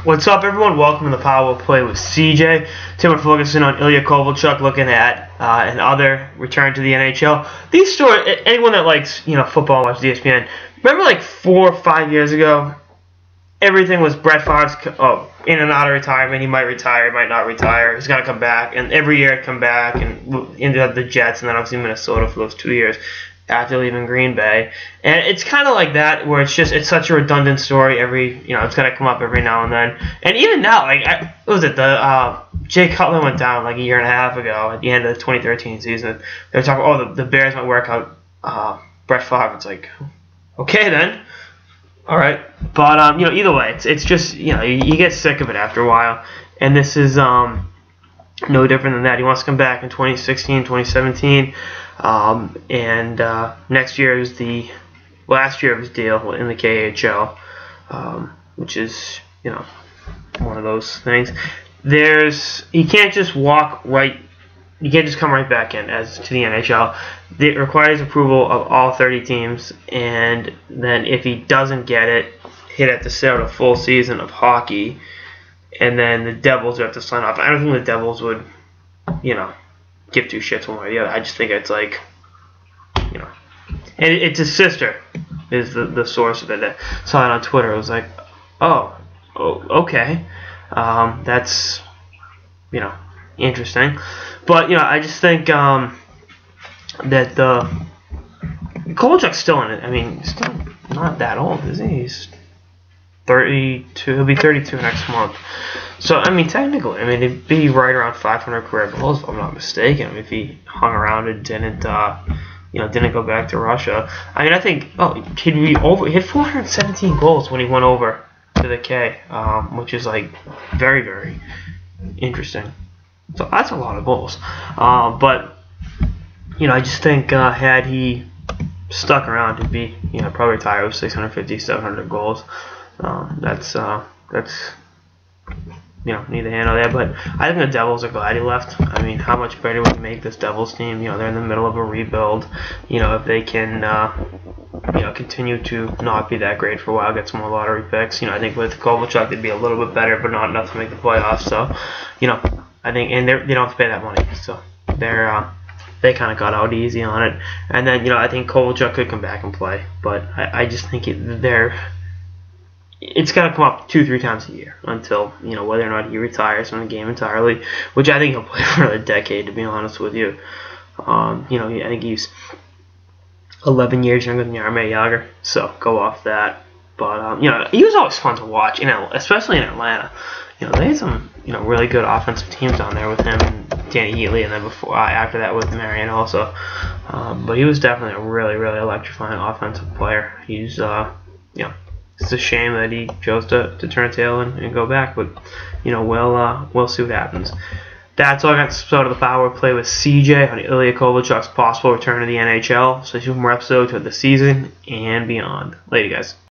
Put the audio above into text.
What's up, everyone? Welcome to the Power Play with CJ. Today we're focusing on Ilya Kovaclhuk, looking at another return to the NHL. These stories, anyone that likes football and watches ESPN, remember like 4 or 5 years ago, everything was Brett Favre's in and out of retirement. He might retire, he might not retire. He's gonna come back, and every year he'd come back and ended up the Jets, and then obviously Minnesota for those 2 years after leaving Green Bay. And it's kind of like that, where it's such a redundant story. It's gonna come up every now and then. And even now, Jay Cutler went down like a year and a half ago at the end of the 2013 season. They were talking, the Bears might work out Brett Favre. It's like, okay then, all right. But either way, it's just you get sick of it after a while. And this is no different than that. He wants to come back in 2016, 2017. Next year is the last year of his deal in the KHL, which is, one of those things. He can't just you can't just come right back in to the NHL. It requires approval of all 30 teams, and then if he doesn't get it, he'd have to sit out a full season of hockey, and then the Devils would have to sign off. I don't think the Devils would, give two shits one way or the other. I just think it's like, and it's his sister is the source of it. I saw it on Twitter. It was like, oh okay, that's interesting. But I just think that Kovaclhuk's still in it. I mean, he's still not that old, is he? He's 32. He'll be 32 next month. So, technically, it'd be right around 500 career goals, if I'm not mistaken. If he hung around and didn't go back to Russia. I think, he hit 417 goals when he went over to the K, which is, very, very interesting. So, that's a lot of goals. But, I just think, had he stuck around, he'd be, probably retired with 650, 700 goals. That's neither here nor there, but I think the Devils are glad he left. How much better would it make this Devils team? They're in the middle of a rebuild. If they can, continue to not be that great for a while, get some more lottery picks. I think with Kovaclhuk they'd be a little bit better, but not enough to make the playoffs. So, I think, and they don't have to pay that money, so they kind of got out easy on it. And then, I think Kovaclhuk could come back and play, but I just think it's got to come up 2-3 times a year until, whether or not he retires from the game entirely, which I think he'll play for another decade, to be honest with you. I think he's 11 years younger than Jaromir Jagr, so go off that. But, he was always fun to watch, especially in Atlanta. They had some, really good offensive teams down there with him and Danny Heatley, and then after that with Marion also. But he was definitely a really, really electrifying offensive player. He's, it's a shame that he chose to turn tail and go back, but we'll see what happens. That's all I got to start of the Power Play with CJ on Ilya Kovaclhuk's possible return to the NHL. So 2 more episodes of the season and beyond. Later, guys.